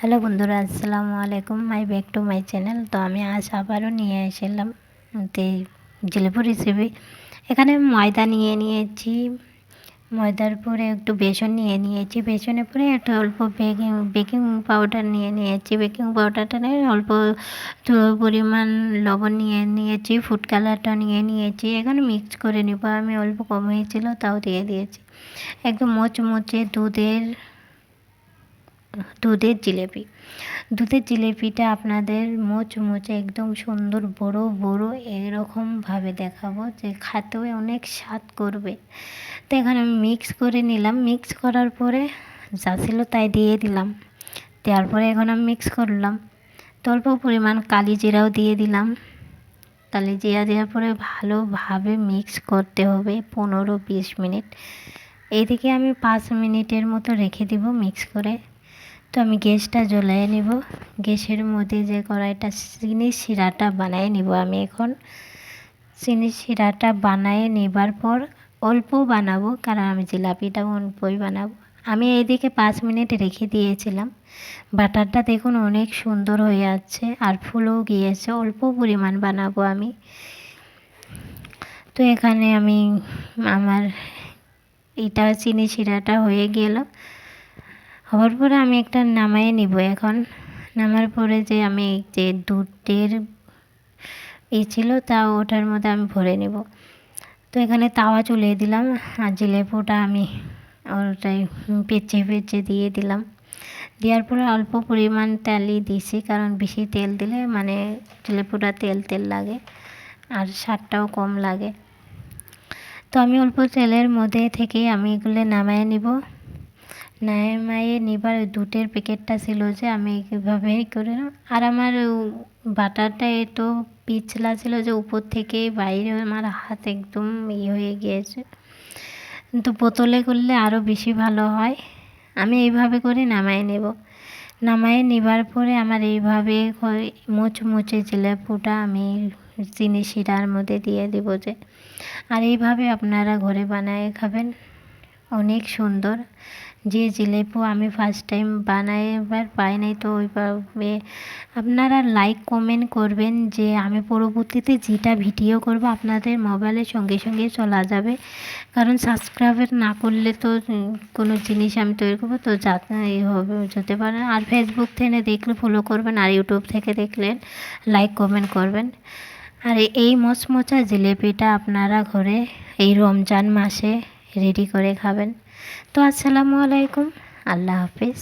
Hello বন্ধুরা, আসসালামু আলাইকুম। মাই ব্যাক টু মাই চ্যানেল। তো আমি আজ আবারও নিয়ে এসেলাম জিলেপি রেসিপি। এখানে ময়দা নিয়ে নিয়েছি, ময়দার পরে একটু বেসন নিয়ে নিয়েছি, বেসনের পরে একটু অল্প বেকিং পাউডার নিয়ে নিয়েছি, বেকিং পাউডারটা নিয়ে অল্প পরিমাণ লবণ নিয়ে নিয়েছি, ফুড কালারটা নিয়ে নিয়েছি। এখানে মিক্স করে নিব। আমি অল্প কম হয়েছিল তাও দিয়ে দিয়েছি। একদম মোচমোচে দুধের জিলেপি। দুধের জিলেপিটা আপনাদের মোচমোচে একদম সুন্দর বড় বড় এরকমভাবে দেখাবো যে খেতেও অনেক স্বাদ করবে। তো এখানে আমি মিক্স করে নিলাম। মিক্স করার পরে যা ছিল তাই দিয়ে দিলাম। দেওয়ার পরে এখন আমি মিক্স করলাম। তো অল্প পরিমাণ কালি জিরাও দিয়ে দিলাম। কালি জিরা দেওয়ার পরে ভালোভাবে মিক্স করতে হবে 15-20 মিনিট। এইদিকে আমি 5 মিনিটের মতো রেখে দিব মিক্স করে। তো আমি গ্যাসটা জ্বলিয়ে নিব। গ্যাসের মধ্যে যে কড়াইটা চিনির শিরাটা বানিয়ে নিব। আমি এখন চিনির শিরাটা বানিয়ে নেবার পর অল্প বানাবো, কারণ আমি জিলাপিটা অল্পই বানাবো। আমি এইদিকে 5 মিনিট রেখে দিয়েছিলাম। বাটারটা দেখুন অনেক সুন্দর হয়ে আছে আর ফুলও গিয়েছে। অল্প পরিমাণ বানাবো আমি। তো এখানে আমার এটা চিনি শিরাটা হয়ে গেল। হওয়ার পরে আমি একটা নামায়ে নিব। এখন নামার পরে আমি যে দুধের ছিল তা ওটার মধ্যে আমি ভরে নেব। তো এখানে তাওয়া চুলিয়ে দিলাম আর জিলেপিটা আমি ওটাই পেঁচে দিয়ে দিলাম। দেওয়ার পরে অল্প পরিমাণ তেলই দিছি, কারণ বেশি তেল দিলে জিলেপিটা তেল লাগে আর স্বাদটাও কম লাগে। তো আমি অল্প তেলের মধ্যে থেকে আমি এগুলো নামায়ে নিব। নামায়ে নিবার দুধের প্যাকেটটা ছিল যে আমি এইভাবেই করে। আর আমার বাটারটা এত পিছলা ছিল যে উপর থেকে বাইরে আমার হাত একদম হয়ে গিয়েছে। কিন্তু বোতলে করলে আরও বেশি ভালো হয়। আমি এইভাবে করে নামায়ে নেব। নামায়ে নেবার পরে আমার এইভাবে মুচমুচে জিলেপিটা আমি চিনি শিরার মধ্যে দিয়ে দেব যে। আর এইভাবে আপনারা ঘরে বানিয়ে খাবেন, অনেক সুন্দর। যে জিলেপি আমি ফার্স্ট টাইম বানাই এবার পাই নাই, তো ওইভাবে আপনারা লাইক কমেন্ট করবেন যে আমি পরবর্তীতে যেটা ভিডিও করব আপনাদের মোবাইলের সঙ্গে সঙ্গে চলা যাবে। কারণ সাবস্ক্রাইব না করলে তো কোনো জিনিস আমি তৈরি করবো তো যেতে পারে। আর ফেসবুক থেকে দেখলে ফলো করবেন, আর ইউটিউব থেকে দেখলে লাইক কমেন্ট করবেন। আর এই মচমচা জিলেপিটা আপনারা ঘরে এই রমজান মাসে রেডি করে খাবেন। তো আসসালামু আলাইকুম, আল্লাহ হাফিজ।